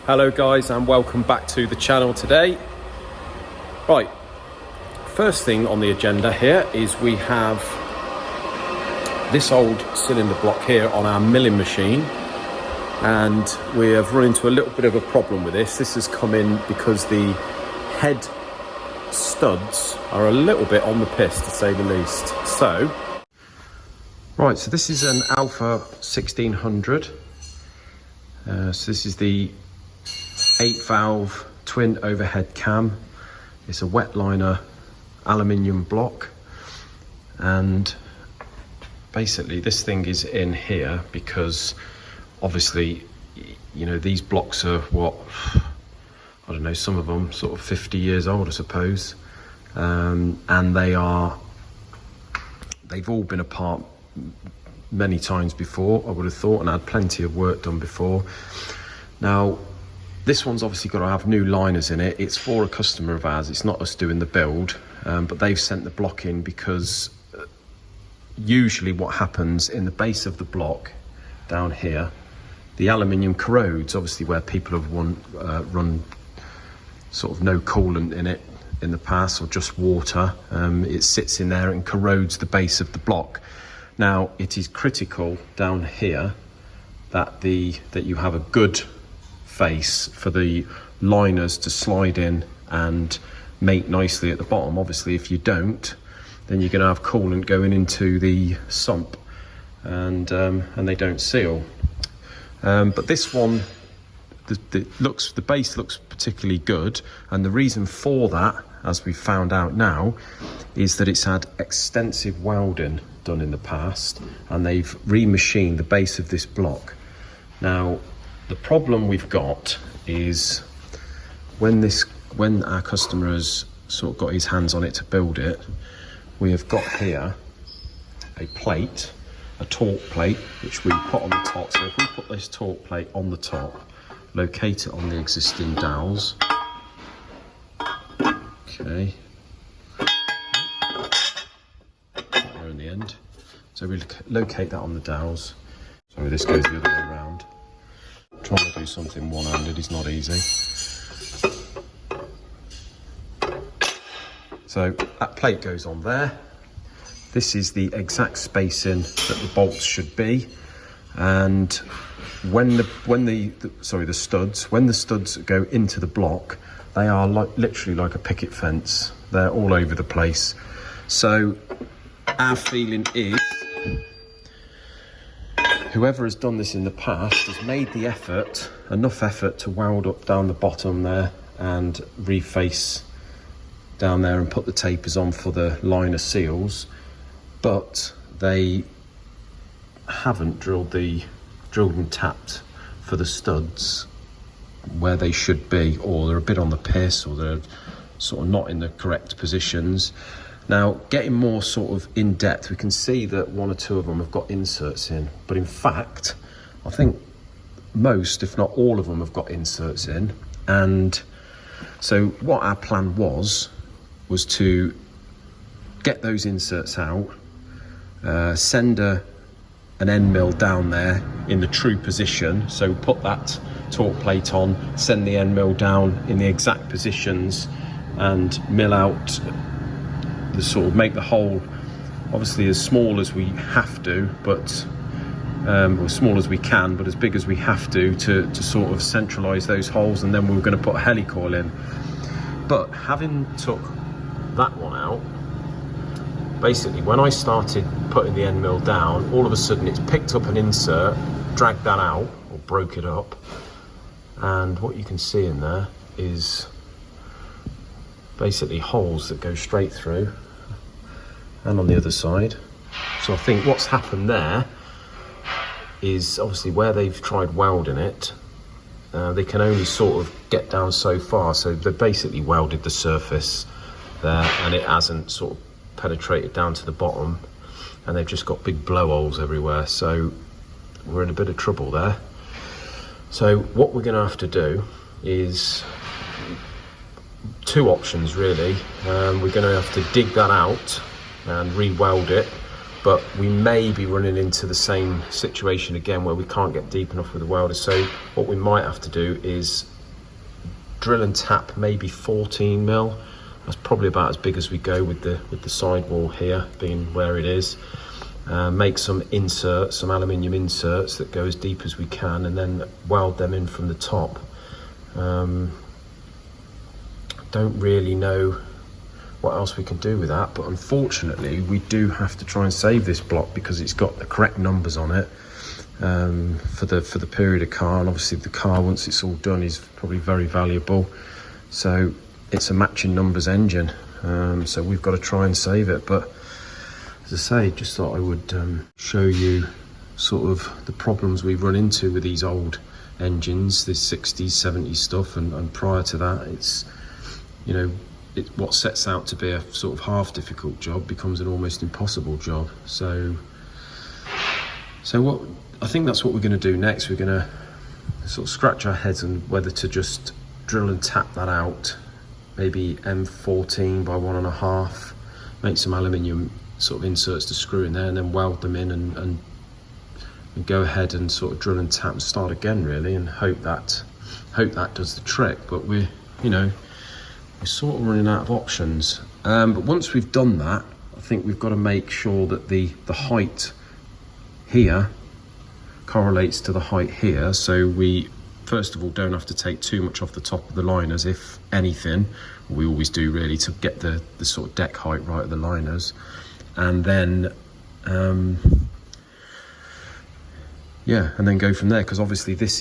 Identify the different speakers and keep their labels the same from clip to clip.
Speaker 1: Hello guys, and welcome back to the channel today. Right, first thing on the agenda here is we have this old cylinder block here on our milling machine, and we have run into a little bit of a problem with this. This has come in because the head studs are a little bit on the piss, to say the least. So this is an Alfa 1600. So this is the 8-valve twin overhead cam. It's a wet liner aluminium block, and basically this thing is in here because obviously, you know, these blocks are what, I don't know, some of them sort of 50 years old, I suppose, and they've all been apart many times before, I would have thought, and had plenty of work done before. Now this one's obviously got to have new liners in it. It's for a customer of ours, it's not us doing the build, but they've sent the block in because usually what happens in the base of the block down here, the aluminium corrodes, obviously where people have run sort of no coolant in it in the past, or just water. It sits in there and corrodes the base of the block. Now it is critical down here that you have a good face for the liners to slide in and mate nicely at the bottom. Obviously if you don't, then you're going to have coolant going into the sump, and they don't seal. But this one, the base looks particularly good, and the reason for that, as we found out now, is that it's had extensive welding done in the past, and they've remachined the base of this block. Now the problem we've got is when our customer has sort of got his hands on it to build it, we have got here a plate, a torque plate, which we put on the top. So if we put this torque plate on the top, locate it on the existing dowels. Okay. There in the end. So we locate that on the dowels. So this goes the other way around. Trying to do something one-handed is not easy. So that plate goes on there. This is the exact spacing that the bolts should be, and when the studs go into the block, they are literally like a picket fence. They're all over the place. So our feeling is, whoever has done this in the past has made the enough effort to weld up down the bottom there and reface down there and put the tapers on for the liner seals, but they haven't drilled and tapped for the studs where they should be, or they're a bit on the piss, or they're sort of not in the correct positions. Now, getting more sort of in depth, we can see that one or two of them have got inserts in, but in fact, I think most, if not all of them, have got inserts in. And so what our plan was to get those inserts out, send an end mill down there in the true position. So put that torque plate on, send the end mill down in the exact positions, and mill out the sort of, make the hole obviously as small as we have to, but or small as we can, but as big as we have to sort of centralize those holes. And then we were going to put a helicoil in. But having took that one out, basically when I started putting the end mill down, all of a sudden it's picked up an insert, dragged that out, or broke it up, and what you can see in there is basically holes that go straight through, and on the other side. So I think what's happened there is, obviously where they've tried welding it, they can only sort of get down so far. So they basically welded the surface there, and it hasn't sort of penetrated down to the bottom, and they've just got big blowholes everywhere. So we're in a bit of trouble there. So what we're going to have to do is two options really. We're going to have to dig that out and re-weld it, but we may be running into the same situation again where we can't get deep enough with the welder. So what we might have to do is drill and tap maybe 14 mil. That's probably about as big as we go with the sidewall here being where it is. Make some inserts, some aluminium inserts that go as deep as we can, and then weld them in from the top. Don't really know what else we can do with that, but unfortunately we do have to try and save this block because it's got the correct numbers on it for the period of car, and obviously the car, once it's all done, is probably very valuable. So it's a matching numbers engine, so we've got to try and save it. But as I say, just thought I would show you sort of the problems we've run into with these old engines, this 60s 70s stuff, and prior to that, it's, you know, what sets out to be a sort of half difficult job becomes an almost impossible job. So what I think that's what we're going to do next. We're going to sort of scratch our heads on whether to just drill and tap that out, maybe M14 by 1.5, make some aluminium sort of inserts to screw in there, and then weld them in and go ahead and sort of drill and tap and start again, really, and hope that does the trick. But we're sort of running out of options. But once we've done that, I think we've got to make sure that the height here correlates to the height here, so we first of all don't have to take too much off the top of the liners, if anything. We always do, really, to get the sort of deck height right of the liners. And then yeah, and then go from there, because obviously this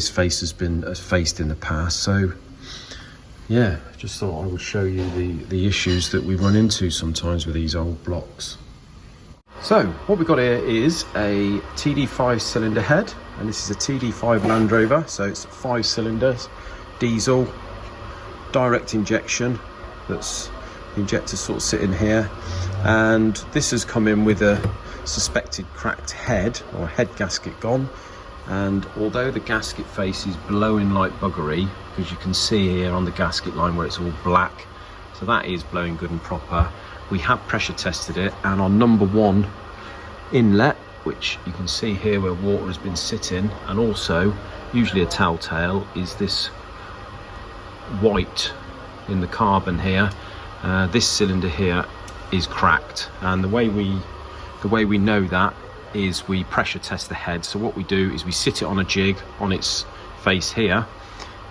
Speaker 1: face has been faced in the past. So yeah, just thought I would show you the issues that we run into sometimes with these old blocks. So what we've got here is a TD5 cylinder head, and this is a TD5 Land Rover, so it's 5 cylinders, diesel, direct injection. That's the injector sort of sitting here, and this has come in with a suspected cracked head, or head gasket gone. And although the gasket face is blowing like buggery, because you can see here on the gasket line where it's all black, so that is blowing good and proper, we have pressure tested it, and on number 1 inlet, which you can see here where water has been sitting, and also usually a telltale is this white in the carbon here, this cylinder here is cracked. And the way we know that is we pressure test the head. So what we do is we sit it on a jig on its face here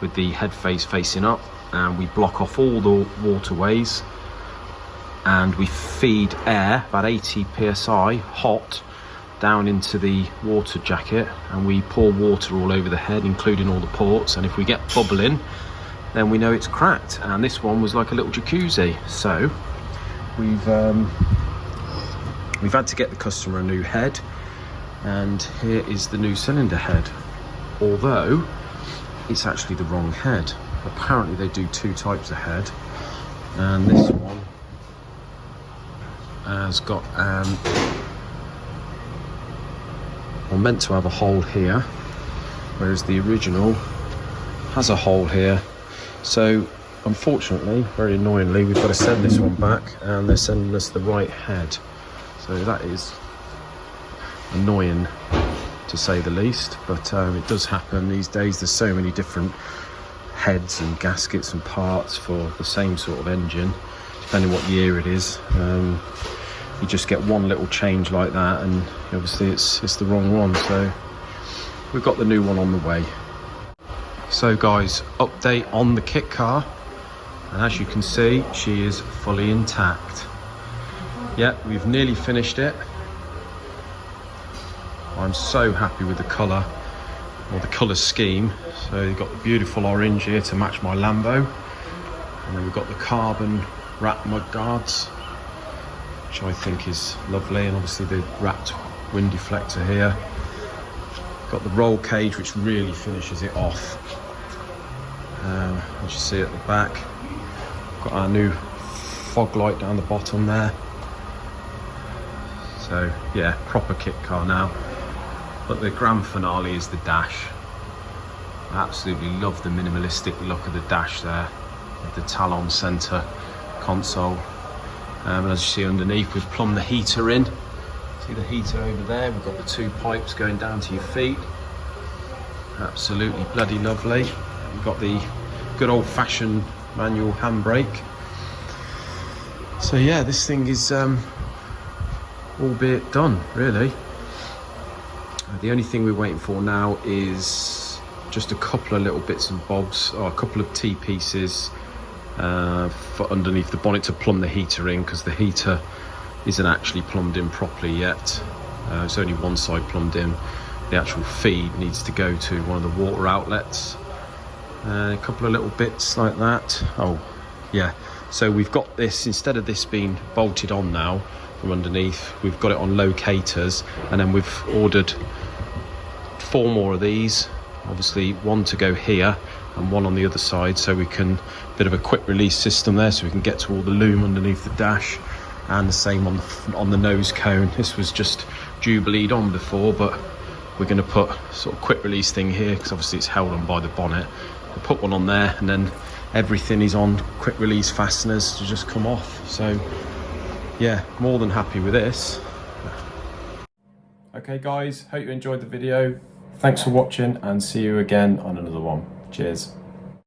Speaker 1: with the head face facing up, and we block off all the waterways, and we feed air, about 80 psi hot, down into the water jacket, and we pour water all over the head, including all the ports, and if we get bubbling, then we know it's cracked. And this one was like a little jacuzzi, so we've had to get the customer a new head, and here is the new cylinder head, although it's actually the wrong head. Apparently they do 2 types of head, and this one has got meant to have a hole here, whereas the original has a hole here. So unfortunately, very annoyingly, we've got to send this one back, and they're sending us the right head. So that is annoying, to say the least, but it does happen these days. There's so many different heads and gaskets and parts for the same sort of engine, depending what year it is. You just get one little change like that, and obviously it's the wrong one. So we've got the new one on the way. So guys, update on the Kitcar, and as you can see, she is fully intact. Yeah, we've nearly finished it. I'm so happy with the colour, or the colour scheme. So you've got the beautiful orange here to match my Lambo, and then we've got the carbon wrap mud guards, which I think is lovely, and obviously the wrapped wind deflector here. Got the roll cage, which really finishes it off, as you see at the back. Got our new fog light down the bottom there. So yeah, proper Kitcar now. But the grand finale is the dash. I absolutely love the minimalistic look of the dash there, with the Talon center console. And as you see underneath, we've plumbed the heater in. See the heater over there? We've got the 2 pipes going down to your feet. Absolutely bloody lovely. We've got the good old-fashioned manual handbrake. So yeah, this thing is albeit done, really. The only thing we're waiting for now is just a couple of little bits and bobs, or a couple of T-pieces for underneath the bonnet to plumb the heater in, because the heater isn't actually plumbed in properly yet. It's only one side plumbed in. The actual feed needs to go to one of the water outlets. A couple of little bits like that. Oh yeah, so we've got this, instead of this being bolted on now from underneath, we've got it on locators, and then we've ordered 4 more of these, obviously 1 to go here and 1 on the other side, so we can, bit of a quick release system there, so we can get to all the loom underneath the dash, and the same on the nose cone. This was just Jubileed on before, but we're going to put sort of quick release thing here, because obviously it's held on by the bonnet. We'll put one on there, and then everything is on quick release fasteners to just come off. So yeah, more than happy with this. Okay guys, hope you enjoyed the video. Thanks for watching, and see you again on another one. Cheers.